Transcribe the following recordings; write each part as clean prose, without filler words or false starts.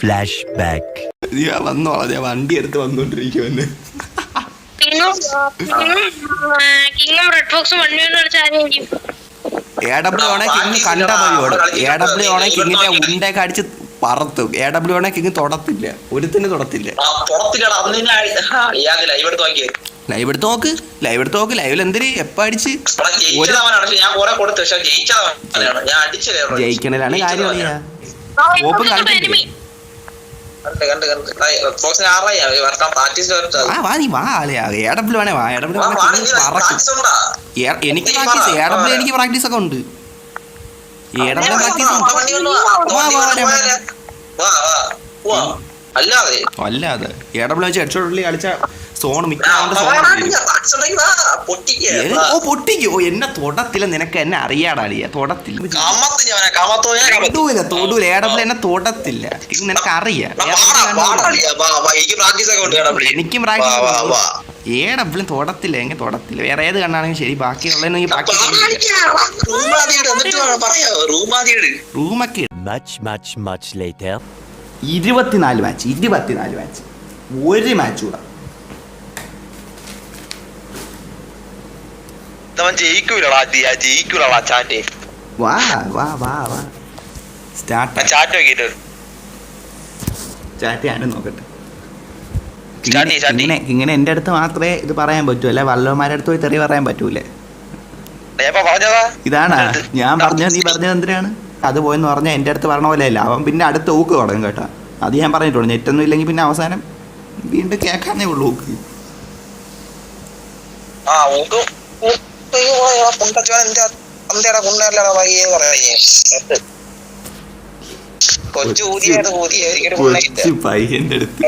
Flash back. ഞാൻ വന്നോളാം, ഞാൻ വണ്ടി എടുത്ത് വന്നോണ്ടിരിക്കുവന്ന്. AW ആണെ കിങ് കണ്ട മതിയോട്. AW ആണെ കിങ്ങിന്റെ ഉണ്ടൊക്കെ അടിച്ച് പറത്തും. AW ആണെ കിങ് തൊടത്തില്ല, ഒരുത്തിന് തൊടത്തില്ല. ലൈവ് എടുത്ത് നോക്ക്, ലൈവ് എടുത്ത് നോക്ക്. ലൈവിൽ എന്തിന് എപ്പ അടിച്ച് ജയിക്കണലാണ് കാര്യം അറിയാ. ഓപ്പൺ കളിച്ചിട്ടില്ല. എനിക്ക് പ്രാക്ടീസ് ഒക്കെ ഉണ്ട്. അല്ലാതെ AW വെച്ച് ഹെഡ്ഷോട്ട് കളിച്ച സോൺ പൊട്ടിക്കോ. എന്നെ തൊടത്തില്ല, നിനക്ക് എന്നെ അറിയാടാ. തൊടത്തില്ല, തൊടൂല. AW എന്നെ തൊടത്തില്ല, നിനക്ക് അറിയാം. എനിക്കും പ്രാക്ടീസ് AW തൊടത്തില്ല, എങ്ങനെ തൊടത്തില്ല. വേറെ ഏത് കണ്ണാണെങ്കിലും ശരി, ബാക്കിയുള്ളതിന് റൂമൊക്കെ 24 മാച്ച്, ഒരു മാച്ച് കൂടെ നോക്കട്ടെ. ഇങ്ങനെ എന്റെ അടുത്ത് മാത്രമേ ഇത് പറയാൻ പറ്റൂ, അല്ലെ വല്ലവന്മാരുടെ അടുത്ത് പോയി തെറി പറയാൻ പറ്റൂലേ. ഇതാണ് ഞാൻ പറഞ്ഞത്. നീ പറഞ്ഞത് എന്തിനാണ് അത് പോയെന്ന് പറഞ്ഞാൽ എന്റെ അടുത്ത് പറഞ്ഞ പോലെ അല്ല. അവൻ പിന്നെ അടുത്ത് ഊക്ക് തുടങ്ങും കേട്ടോ. അത് ഞാൻ പറഞ്ഞിട്ടുള്ളൂ. നെറ്റൊന്നും ഇല്ലെങ്കിൽ പിന്നെ അവസാനം വീണ്ടും കേൾക്കാന്നേ ഉള്ളൂ ഊക്ക്. പയ്യന്റെ അടുത്ത്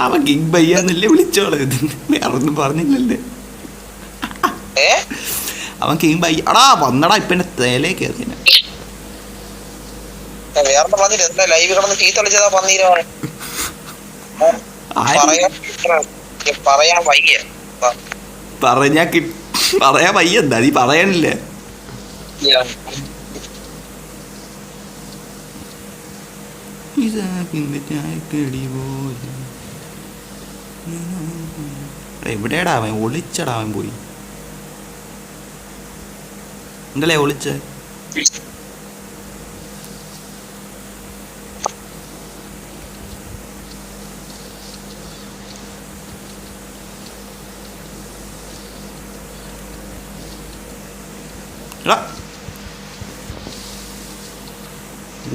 അവൻ കിങ് പയ്യന്നല്ലേ വിളിച്ചോളൂ. വേറൊന്നും പറഞ്ഞില്ലല്ലേ അവൻ കിങ് പയ്യ. അടാ വന്നടാ, ഇപ്പൊ എന്റെ തലേ കയറി. പറയാ വയ്യ. എന്താ നീ പറയാനില്ലേ? എവിടെയാടാ അവൻ? ഒളിച്ചടാ അവൻ പോയി. എന്തല്ലേ ഒളിച്ച?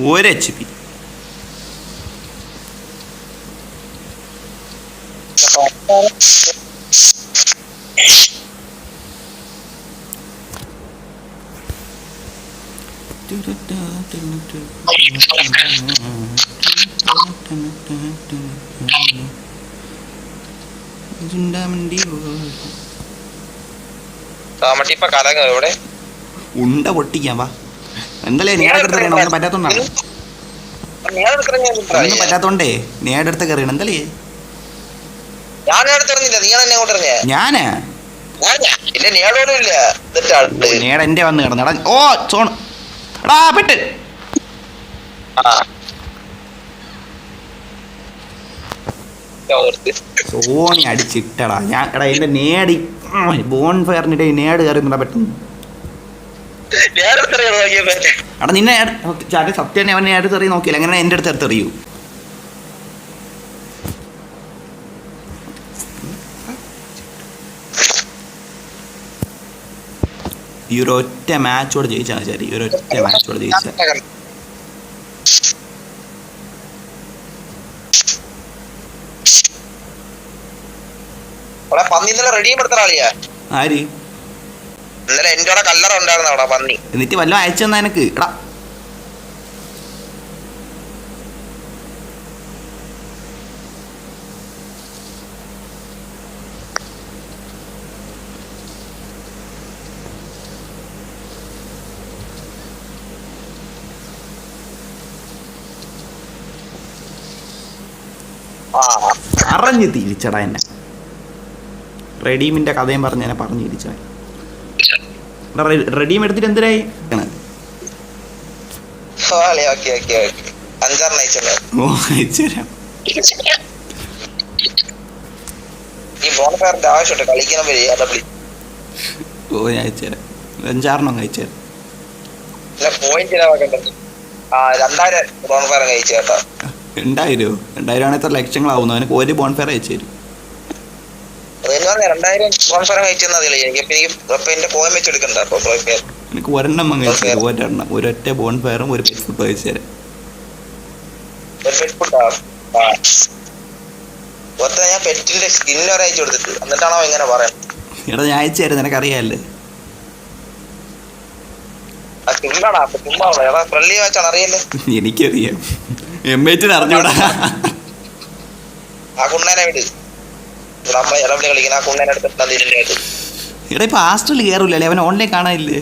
ഒരു HP. ഉണ്ട പൊട്ടിക്കാൻ വാ. എന്തല്ലേ നേടൊന്നും പറ്റാത്തോണ്ടാണ്. ഒന്നും പറ്റാത്തോണ്ടേ നേടെടുത്ത കയറിയാണ്. എന്തല്ലേ ഞാനാ നേട എന്റെ വന്ന് കിടന്നടാ. ഓ സോണ് എടാ പെട്ട്. സോണി അടിച്ചിട്ടടാ ഞാൻ. എടാ എന്റെ നേടി ബോൺ ഫയറിനിടെ നേട് കയറുന്നുണ്ടാ പെട്ടെന്ന്. എടാ നിന്നെ സത്യം അവൻ നേട് തെറി നോക്കിയില്ല. എങ്ങനെ എന്റെ അടുത്ത് എടുത്തെറിയൂ? ഈ ഒരു ഒറ്റ മാച്ചോട് ജയിച്ചാൽ ശരി. ഈ ഒരു ഒറ്റ മാച്ചോട് ജയിച്ചാൽ ആര് എന്നിട്ട് വല്ല അയച്ചു തന്നാ എനക്ക്. എടാ അറിഞ്ഞ് തിരിച്ചടാ എന്നെ. റെഡീമിന്റെ കഥയും പറഞ്ഞ് എന്നെ പറഞ്ഞു തിരിച്ചാൽ. റെഡീം എടുത്തിട്ട് എന്തിനായി? 5-6 അയച്ചത്. ഓ അയച്ചുതരാം. ഈ ബോൺഫയറിന്റെ ആവശ്യമുണ്ട് കളിക്കണം വരെ AW. ഓ ഞാൻ അയച്ചുതരാം, 5-6 അയച്ചുതരാം. പോയിന്റ് ചിലവാക്കണ്ടത്. 2000 ബോൺഫയർ കഴിച്ചു കേട്ടോ. 2000 ആണെങ്കിൽ എത്ര ലക്ഷങ്ങളാവുന്നു. അവനക്ക് ഒരു ബോൺഫയർ അയച്ചു തരും. 2000 ബോൺഫയർ കഴിച്ചെന്നാ എനിക്ക്. അപ്പൊ എന്റെ പോയിന്റ് വെച്ചെടുക്കണ്ട. എനിക്ക് ഒരെണ്ണം കഴിച്ചു തരും. ഒരൊറ്റ ബോൺഫയറും ഒരു പെറ്റ് ഫുഡ് അയച്ചു തരാം. ഞാൻ പെറ്റിന്റെ സ്കിൻ വരെ അയച്ചു കൊടുത്തിട്ട് എന്നിട്ടാണോ ഇങ്ങനെ പറയാം. എടാ ഞാൻ അയച്ചു തരാം, നിനക്കറിയാല്ലേ. എനിക്കറിയാം, എംഎച്ചിന് അറിഞ്ഞൂടാ. ആ കുണ്ണനെ വിട്. നമ്മളെ ഇടപെടി കളിക്കുന്ന ആ കുണ്ണനെ എടുത്തിട്ട്. എടാ ഇപ്പൊ ഹാസ്റ്റലിൽ കയറൂല്ലേ, അവൻ ഓൺലൈൻ കാണാനില്ലേ.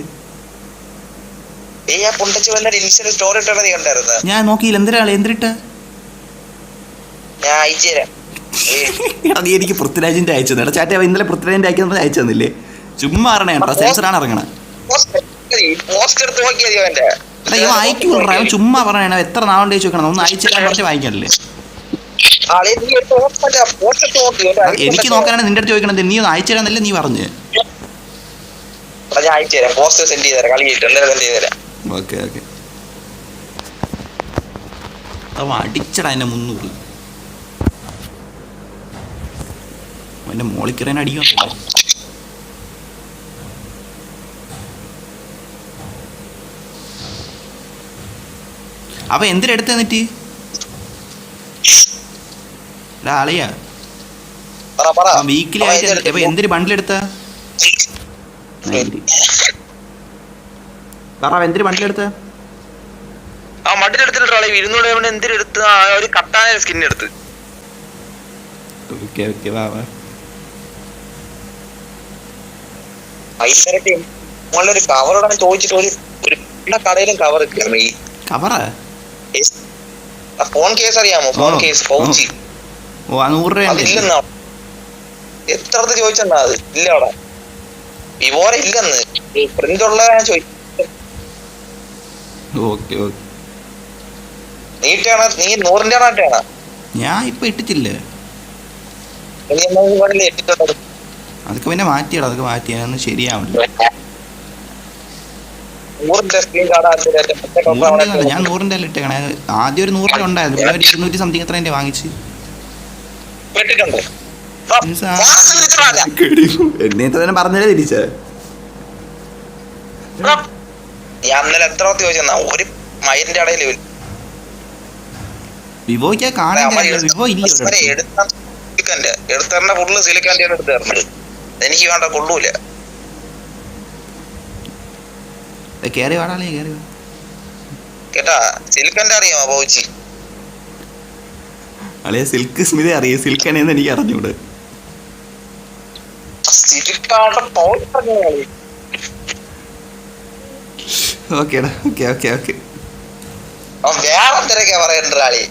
സ്റ്റോറി ഇട്ടാ നീ കണ്ടായിരുന്ന? ഞാൻ നോക്കിയില്ല. എന്തിരിട്ട ഞാൻ അയച്ചു തരാം. എടാ നീ എനിക്ക് പൃഥ്വിരാജിന്റെ അയച്ചു തന്നെ. ചാറ്റ ഇന്നലെ പൃഥ്വിരാജിന്റെ അയക്കുന്നത് അയച്ചു തന്നില്ലേ. ചുമ്മാ അറിയണ സെൻസറാണ് ഇറങ്ങണ. എടാ ഇവ അയക്കൂടാ, അവൻ ചുമ്മാ പറയണ. എത്ര നാളുണ്ട് ചോദിച്ചു നോക്കണം. ഒന്ന് അയച്ചു തരാൻ പറഞ്ഞ് വാങ്ങിക്കാനല്ലേ. എനിക്ക് നോക്കാനാണ് നിന്റെ അടുത്ത് ചോദിക്കണത്. നീ ഒന്ന് അയച്ചു തരാന്നല്ലേ നീ പറഞ്ഞ്. Okay okay. അവ അടിച്ചടാ എന്നെ 300. അവൻ്റെ മോളിക്കറിയാൻ അടിക്കാൻ. അപ്പൊ എന്തിനെടുത്ത് എന്നിട്ട് ആളിയാ വീക്കിലി ആയിട്ട് ഇപ്പൊ എന്തിന് ബണ്ടിലെടുത്താ? പറ എന്തിന് ബണ്ടിലെടുത്ത? ഒരു കട്ടായ സ്കിൻ എടുത്ത്. ഓക്കെ ഓക്കെ വാ വാ. ഒരു കവറോടെ ചോദിച്ചിട്ട് ഒരു കടയിലും കവർ കവറാ ഫോൺ കേസ് അറിയാമോ? ഫോൺ കേസ് പൗച്ചി. ഓ 100 രൂപ എത്ര ചോദിച്ചെന്നാ? അത് ഇല്ല അവിടെ വിവോറെ ഇല്ലെന്ന്. പ്രിന്റ് ഉള്ള ഞാൻ ചോദിച്ചു. Okay okay. നീട്ടാണ് നീ 100 ആണോ? ഞാൻ ഇപ്പൊ ഇട്ടിട്ടില്ല. അതൊക്കെ പിന്നെ മാറ്റിയടാ, അതൊക്കെ മാറ്റിയാന്ന് ശരിയാവില്ല. ഞാൻ 100 ഇട്ടേക്കണേ. ആദ്യം ഒരു 100 ഉണ്ടായിരുന്നു, പിന്നെ ഒരു 200 സംതിങ് എത്ര എന്റെ വാങ്ങിച്ച്. എന്നെ തന്നെ പറഞ്ഞല്ലേ തിരിച്ച. ഞാൻ ഇന്നലെ എത്ര ചോദിച്ചാ ഒരു മൈലിന്റെ ഇടയില് വിവോയ്ക്ക് കാണാൻ വിവോ ഇല്ല. എടുത്തറിന്റെ ഫുള്ള് സിലിക്കാൻ്റെ എടുത്ത് തരുന്നത് എനിക്ക് വേണ്ട, കൊള്ളൂല. കേറി വാടാളേ കേറി കേട്ടാ. സിലിക്കൻ്റെ അറിയാമോ പൗച്ചി? അളിയ സിൽക്ക് സ്മിത അറിയാം, സിൽക്കണെന്ന് എനിക്ക് അറിഞ്ഞൂടെ. ഓക്കേടാ ഓക്കെ ഓക്കെ ഓക്കെ. വേറെന്തൊക്കെ പറയണ്ട ആളി.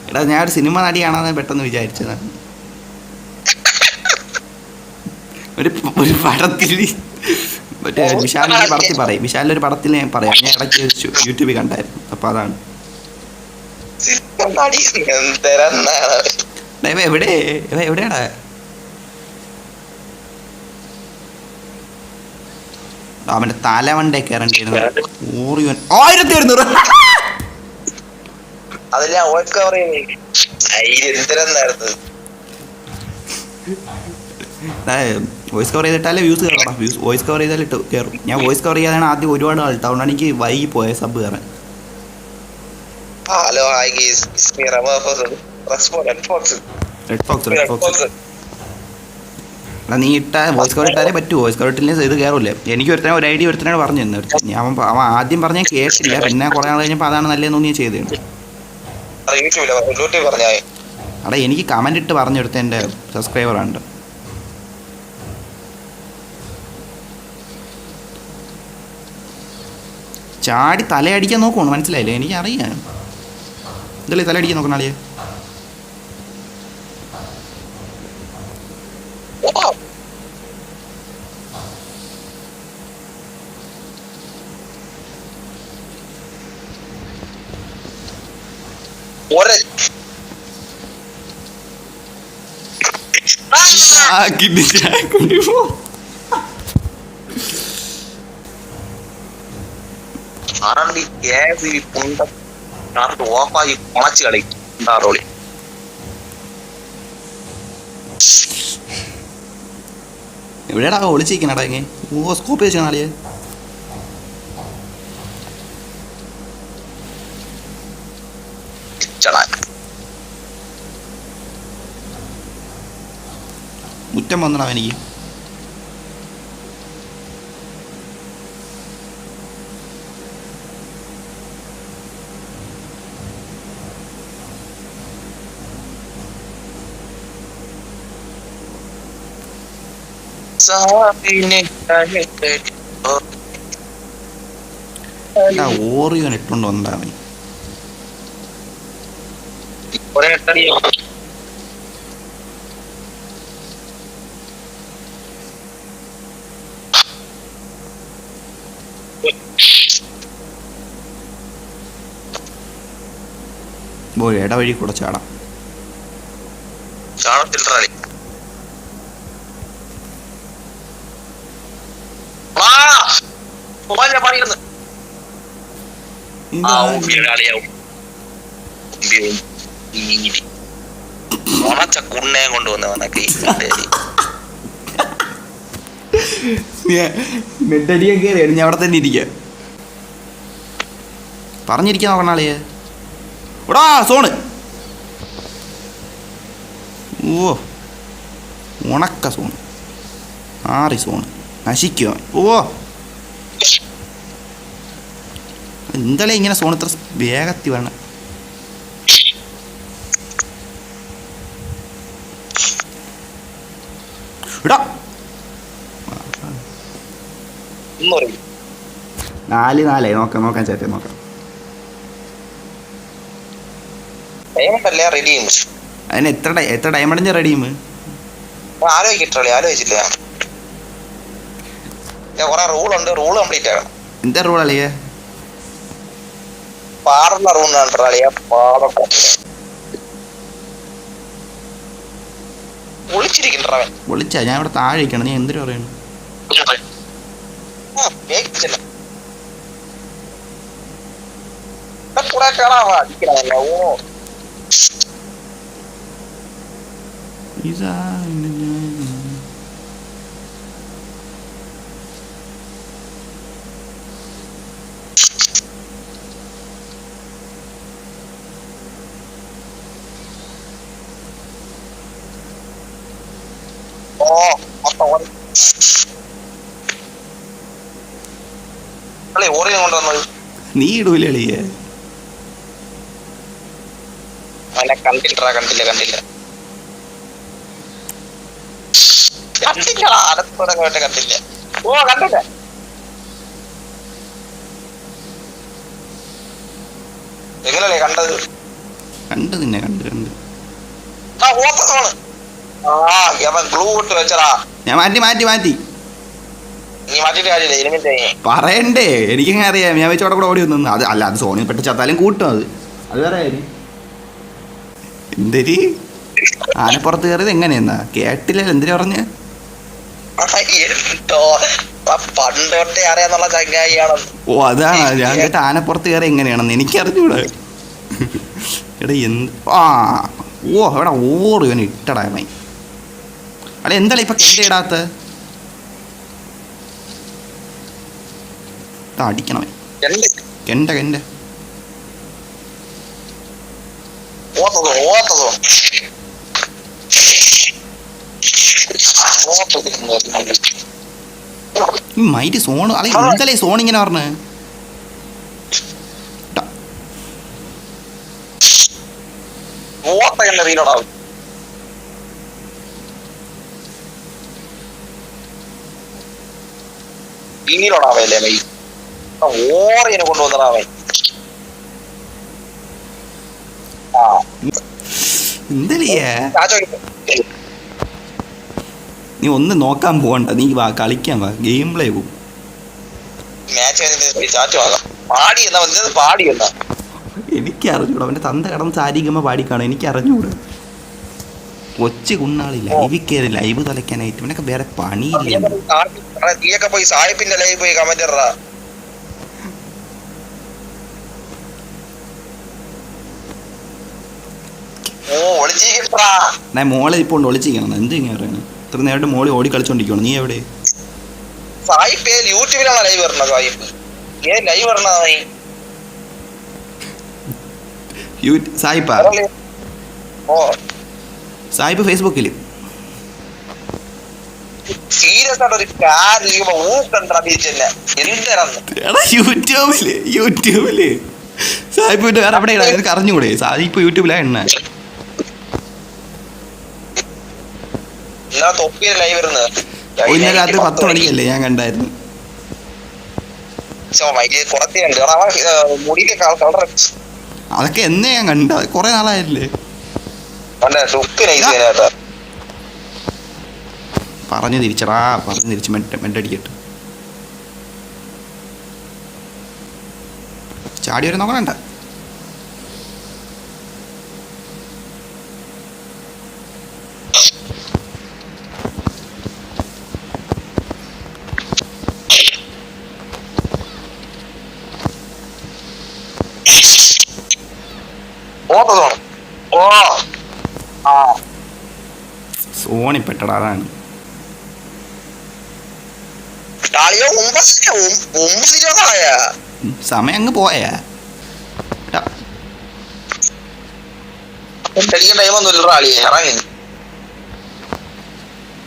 എടാ ഞാൻ ഒരു സിനിമ നടിയാണെന്ന് പെട്ടെന്ന് വിചാരിച്ചതാണ്. ഒരു പടത്തിൽ മറ്റേ വിശാലിന്റെ പടത്തിൽ പറയും. വിശാലിന്റെ ഒരു പടത്തിൽ ഞാൻ പറയാം. ഞാൻ ഇടയ്ക്ക് യൂട്യൂബിൽ കണ്ടായിരുന്നു. അപ്പൊ അതാണ്. എവിടെയാടാ? അവന്റെ തലവണ്ടേ കയറേണ്ടിയിരുന്നു. 1100. വോയിസ് കവർ ചെയ്തിട്ടാലേ വ്യൂസ് കയറണം. വോയിസ് കവർ ചെയ്താൽ കയറും. ഞാൻ വോയിസ് കവർ ചെയ്യാതാണ് ആദ്യം ഒരുപാട് ആൾട്ട്. അതുകൊണ്ടാണ് എനിക്ക് വൈകി പോയ സബ് കയറാൻ. നീ ഇട്ട വോയിസ് കവർ ഇട്ടാലേ പറ്റൂ. വോയിസ് കവർ ഇട്ടില്ലേ ഇത് കയറൂല്ലേ. എനിക്ക് ഒരു ഐഡിയ ഒരുത്തനോട് പറഞ്ഞു തന്നെ. അവൻ ആദ്യം പറഞ്ഞ കേട്ടില്ല, പിന്നെ കുറെ നാൾ കഴിഞ്ഞപ്പോൾ അതാണ് നല്ലതെന്ന് തോന്നി ചെയ്തതാണ്. അവിടെ എനിക്ക് കമന്റ് ഇട്ട് പറഞ്ഞെടുത്ത എൻ്റെ സബ്സ്ക്രൈബറാണ്. ചാടി തലയടിക്കാൻ നോക്കണം, മനസ്സിലായില്ലേ? എനിക്കറിയാം. ഇതല്ലേ തലയടിക്കാൻ നോക്കണം ആളിയെ. ഒരെ ആരാണ്ട് ഈ ഗ്യാസ് ഈ പുണ്ട ഓഫായി പൊളച്ച് കളിക്കും റോളി. എവിടെയാടാ ഒളിച്ചിരിക്കണടാ ഇങ്ങനെ? ഓ സ്കോപ്പ് വെച്ചാ നാളിയെ മുറ്റം വന്നടാ എനിക്ക്. ഓറിയോൻ ഇട്ടുണ്ടോ ഉണ്ടാവൻ ഇടവഴി കൂടെ ചാടാം. ചാടത്തില്ല കുണ്ണയും കൊണ്ടുവന്നവനൊക്കെ മെഡലിയും കയറി ഞാൻ അവിടെ തന്നെ ഇരിക്കാം. പറഞ്ഞിരിക്കാൻ നോക്കണാളിയെ എടാ സോണ്. ഓ ഉണക്ക സോണ് ആറി സോണ് നശിക്കുക. ഓ എന്തായാലും ഇങ്ങനെ സോൺ ഇത്ര വേഗത്തിൽ വേണം. ഇടാ 4-4 നോക്കാം ചേട്ടൻ നോക്കാം. അതിന് എത്ര ഡയമണ്ടിന്റെ റെഡിയും ആലോചിച്ചില്ല. റൂളുണ്ട്, റൂള് കംപ്ലീറ്റ് ആകണം. എന്താ റൂൾ അളിയേ? പാടുള്ള റൂളാളിയാ വിളിച്ചാ ഞാൻ ഇവിടെ താഴെ ഇരിക്കണം. നീ എന്തിനു പറയണു? നീ ഇടൂലേ അളിയെ? കണ്ടില്ല ഓ കണ്ടില്ല. എങ്ങനല്ലേ കണ്ടത്? നിന്നെ കണ്ട് ഞാൻ മാറ്റി പറയണ്ടേ? എനിക്കങ്ങനെ അറിയാം. ഞാൻ വെച്ചോടെ കൂടെ ഓടി വന്നു. അത് അല്ല, അത് സോണി പെട്ട് ചത്താലും കൂട്ടും. അത് വേറെ കാര്യം. എന്തൊരു ആനപ്പുറത്ത് കയറിയത് എങ്ങനെയെന്നാ കേട്ടില്ല. എന്തിനു പറഞ്ഞ ഓ അതാണ് ഞാൻ കേട്ട ആനപ്പുറത്ത് കയറി എങ്ങനെയാണെന്ന് എനിക്കറിഞ്ഞൂടെ. എടാ ഓ എവിടെ ഓറിയോന് ഇട്ടടാ മൈ. അല്ല എന്താ ഇപ്പൊ കെണ്ട ഇടാത്ത? അടിക്കണമേ കെണ്ട ഈ മൈറ്റ് സോണ് അല്ലെ എന്തല്ലേ സോൺ ഇങ്ങനെ പറഞ്ഞ? ഓറിയനെ കൊണ്ടുവന്നടാവേ. നീ ഒന്ന് നോക്കാൻ പോകണ്ട, നീ വാ കളിക്കാൻ വാ, ഗെയിം പ്ലേ പോകും. എനിക്ക് എനിക്ക് അറിഞ്ഞൂടാ. അവൻ്റെ തന്ത കടന്ന് സാരിക്കുമ്പോൾ പാടിക്കാണോ എനിക്ക് അറിഞ്ഞൂടാ. കൊച്ചു കുണ്ണാളി ലൈവിൽ കയറി ലൈവ് തുലയ്ക്കാനായിട്ട് ഇവനൊക്കെ വേറെ പണിയില്ല. നീയൊക്കെ പോയി സായിപ്പിന്റെ ലൈവ് പോയി കമന്റ് ഇടറാ. മോളെ ഇപ്പോൾ ഉണ്ട് ഒളിച്ചിരിക്കണം. എന്ത് ഇങ്ങനെ പറയുന്നത്? ഇത്ര നേരത്തെ മോളി ഓടി കളിച്ചോണ്ടിരിക്കണം. നീ എവിടെ? സായിപ്പ് യൂട്യൂബിലാണ് ലൈവ് വരണത്. സായിപ്പ് ലൈവ് വരണ സായിപ്പാ? സായിപ്പ് ഫേസ്ബുക്കിൽ സീരിയസ് ആയിട്ട് ഒരു കാര്യം യൂട്യൂബില് സായിപ്പ് വേറെ അവിടെ നിനക്ക് അറിഞ്ഞൂടെ? സായിപ്പ് യൂട്യൂബിലാ എണ്ണ. ഇന്നലെ രാത്രി 10 മണിക്കല്ലേ ഞാൻ കണ്ടായിരുന്നു. അതൊക്കെ എന്നേ ഞാൻ കണ്ട, കൊറേ നാളായില്ലേ. പറഞ്ഞു തിരിച്ചടാ, പറഞ്ഞു തിരിച്ച് മെഡടിക്കട്ടെ. ചാടി വരെ നോക്കണണ്ട. സോണിപ്പെട്ടടാ, അതാണ്. സമയം അങ്ങ് പോയാ.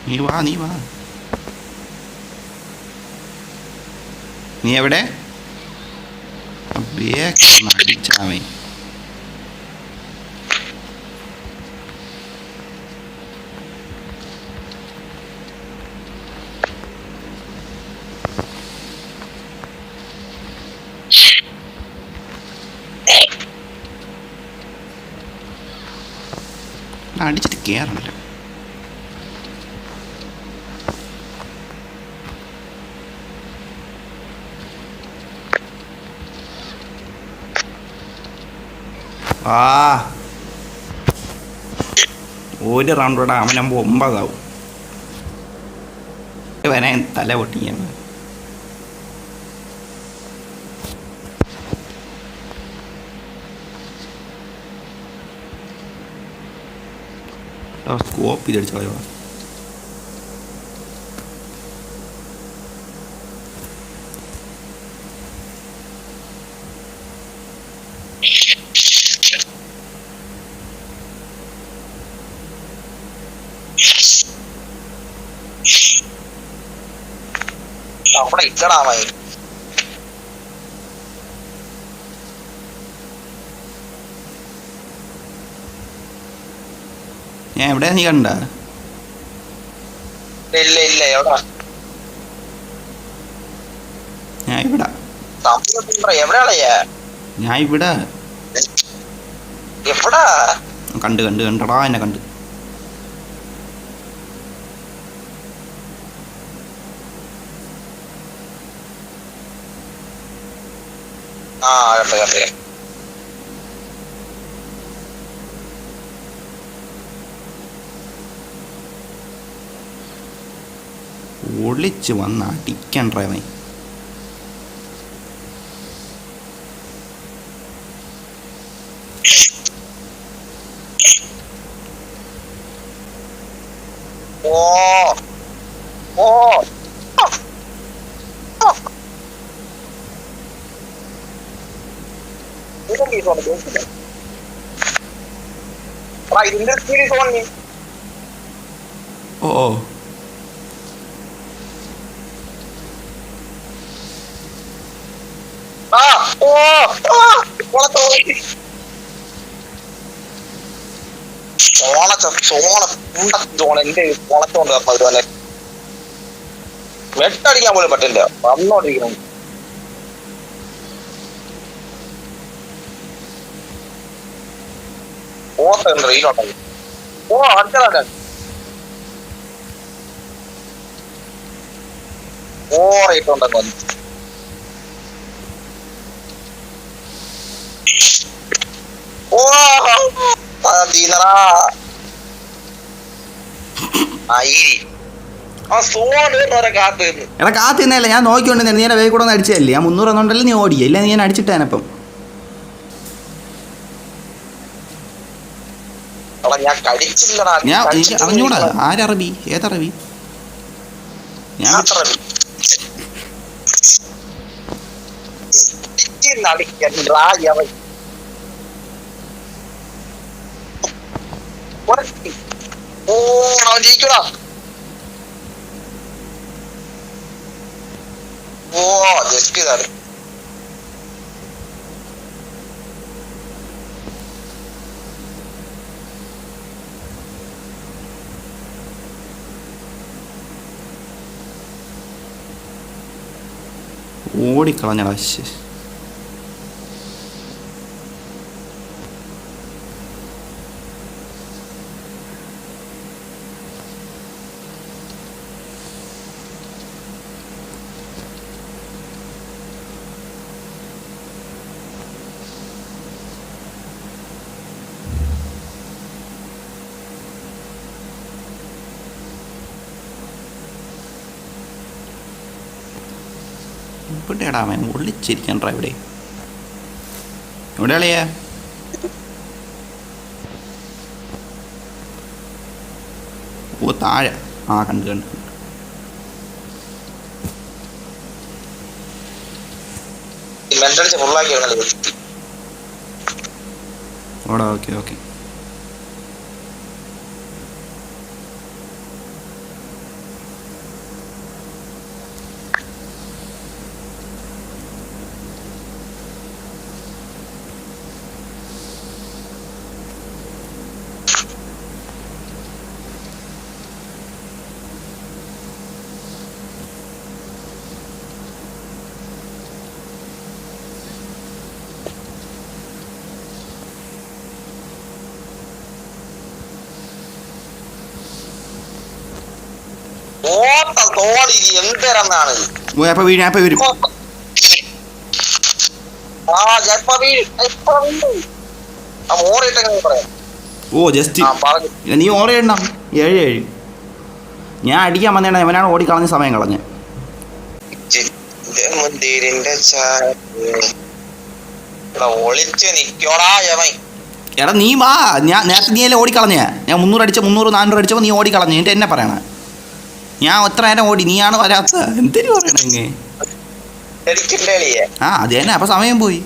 നീ വാ നീ എവിടെ? അടിച്ചാമേ. അടിച്ചിട്ട് കേറണല്ലോ. ഒരു റൗണ്ട് കൂടെ അവനാകുമ്പോൾ 9 ആവും. വരാൻ തല പൊട്ടിയാണ്. സ്കോപ്പ് ചെയ്തടിച്ച കളയോ. അവിടെ ഇക്കടാമായി. ഞാൻ എവിടെ? നീ കണ്ട? ഇല്ല എവിടാ? ഞാൻ ഇവിടെ. എവിടെയാളയാ? ഞാൻ ഇവിടെ. എവിടാ? കണ്ടടാ, എന്നെ കണ്ട്. കണ്ടേ. ഒളിച്ച് വന്ന് അടിക്കണ്ടവൻ. ഓ എന്റെ കുളത്തോണ്ട് അതുപോലെ വെട്ടടിക്കാൻ പോലും പറ്റില്ല. വന്നോണ്ടിരിക്കണം. റീലോട്ടായി. അടുത്ത റേറ്റുണ്ടെന്ന് ചെയ്യുന്നടാ കാത്തു എടാ കാത്തിന്നല്ല ഞാൻ നോക്കിക്കൊണ്ട് നീ എന്നെ വേഗം കൂടെ ഒന്ന് അടിച്ചതല്ലേ ഞാൻ 300 എന്നുണ്ടല്ലോ നീ ഓടി ഇല്ല ഞാൻ അടിച്ചിട്ടേനപ്പം ഞാൻ എനിക്ക് അറിഞ്ഞൂടാ ആരറബി ഏതറബി ഞാൻ ജയിക്കടാ ജസ്റ്റ് ഇതാണ് ഓടിക്കളഞ്ഞടാ ഇവിടെയാടാ അവൻ ഒളിച്ചിരിക്കണ്ടാ ഇവിടെ എവിടെ അളിയാ ഓ താഴെ ആ കണ്ടു കണ്ടു ഓടാ ഓക്കെ ഓക്കെ എന്തെന്നാണ് വരും ഓ ജസ്റ്റ് നീ ഓടണം 7 ഞാൻ അടിക്കാൻ വന്നേണ്ട അവനാണ് ഓടിക്കളഞ്ഞ സമയം കളഞ്ഞ എടാ നീ വാ ഞാൻ നേരത്തെ നീ അല്ലേ ഓടിക്കളഞ്ഞ ഞാൻ 300 അടിച്ച 300 400 അടിച്ചപ്പോൾ നീ ഓടിക്കളഞ്ഞ എന്നിട്ട് എന്നെ പറയണ ഞാൻ എത്ര നേരം ഓടി നീയാണ് വരാത്ത എന്തിനു പറയണേ ആ അത് തന്നെ അപ്പൊ സമയം പോയി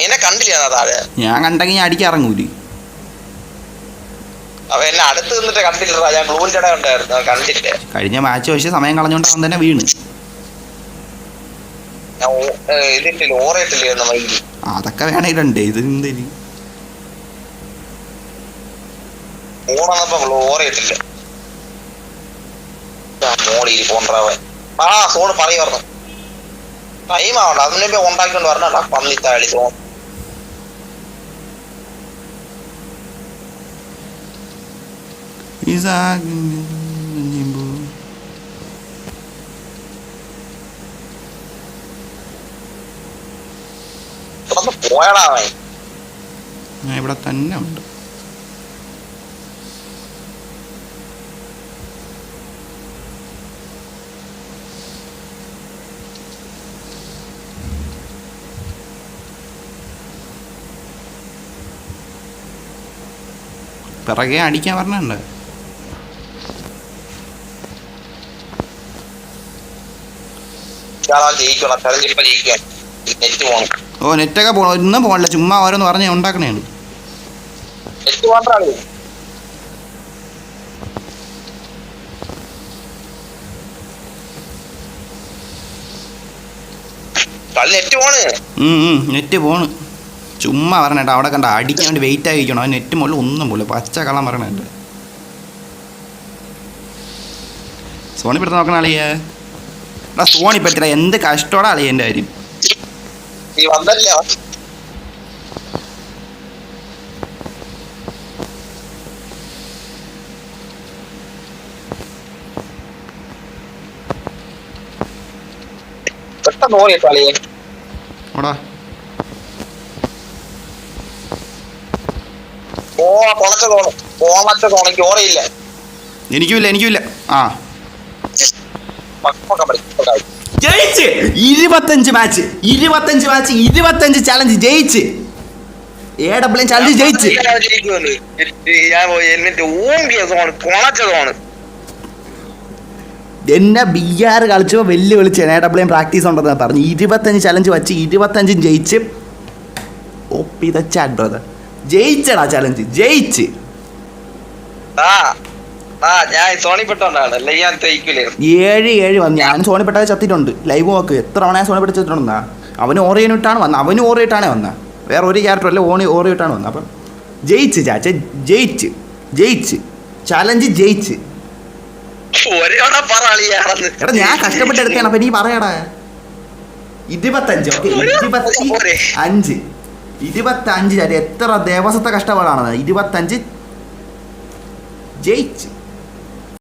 ഞാൻ കണ്ടെങ്കിൽ ഞാൻ അടിക്കാൻ ഇറങ്ങൂലി കഴിഞ്ഞ മാച്ച് പക്ഷേ സമയം കളഞ്ഞോണ്ട് അവൻ തന്നെ വീണ് അതൊക്കെ വേണേലുണ്ട് ഇത് എന്തേലും സോണ് പറയും പറഞ്ഞു ടൈം ആവണ്ട അതിനെ ഉണ്ടാക്കിക്കൊണ്ട് പറഞ്ഞാ പന്നിത്താളി സോൺ പോയടാ ഇവിടെ തന്നെ ഉണ്ട് പിറകെ അടിക്കാൻ പറഞ്ഞുണ്ട് ഓ നെറ്റൊക്കെ പോകണം ഒന്നും പോകണില്ല ചുമ്മാ ഓരോന്ന് പറഞ്ഞ് ഉണ്ടാക്കണേണ് നെറ്റ് പോണ് ചുമ്മാ പറഞ്ഞേട്ടാ അവിടെ കണ്ട അടിക്കാൻ വേണ്ടി വെയിറ്റ് ആയിരിക്കണം അവൻ നെറ്റ് മുകളിൽ ഒന്നും പോലെ പച്ച കള്ളം പറയണുണ്ട് സോണി പെടുത്ത നോക്കണ അളിയേ എടാ സോണി പെടുത്തില്ല എന്ത് കഷ്ടോടാ അളിയ എൻ്റെ കാര്യം പെട്ടെന്ന് ഓടാ ഓ കൊളച്ച തോണം കോളച്ച തോണയ്ക്ക് ഓറയില്ല. എനിക്കുമില്ല ആ പക്ക പഠിക്കും ജയിച്ച് 25 മാച്ച് 25 ചലഞ്ച് ജയിച്ച് AWM ചലഞ്ച് ജയിച്ച്. എന്നെ BR കളിച്ചപ്പോൾ വെല്ലുവിളിച്ച് AWM പ്രാക്ടീസ് ഉണ്ടെന്ന് പറഞ്ഞു. 25 ചലഞ്ച് വെച്ച് 25 ജയിച്ച്. ഒപ്പിത ചാറ്റ് ബ്രദർ ജയിച്ചടാ ചലഞ്ച് ജയിച്ച്. ഞാൻ സോണിപ്പെട്ടാണ് അല്ലെ ഞാൻ തയ്ക്കൂലേ. 7 വന്നു. ഞാൻ സോണിപ്പെട്ട ചത്തിട്ടുണ്ട്. ലൈവ് നോക്ക് എത്ര തവണ ഞാൻ സോണിപ്പെട്ട ചത്തിട്ടുണ്ടെന്നാ. അവന് ഓറിയിട്ടാണ് വന്നത്. അവനും ഓറിയിട്ടാണ് വന്നത്. വേറെ ഒരു ക്യാരക്ടർ അല്ല ഓറിയിട്ടാണ് വന്നത്. അപ്പം ജയിച്ച് ചാച്ച ജയിച്ച് ചലഞ്ച് ജയിച്ച്. എടാ ഞാൻ കഷ്ടപ്പെട്ട് എടുക്കുകയാണ്. അപ്പൊ നീ പറയടാ 25 ഓക്കെ 25 എത്ര ദിവസത്തെ കഷ്ടപ്പാടാണ്. 25 ജയിച്ച്.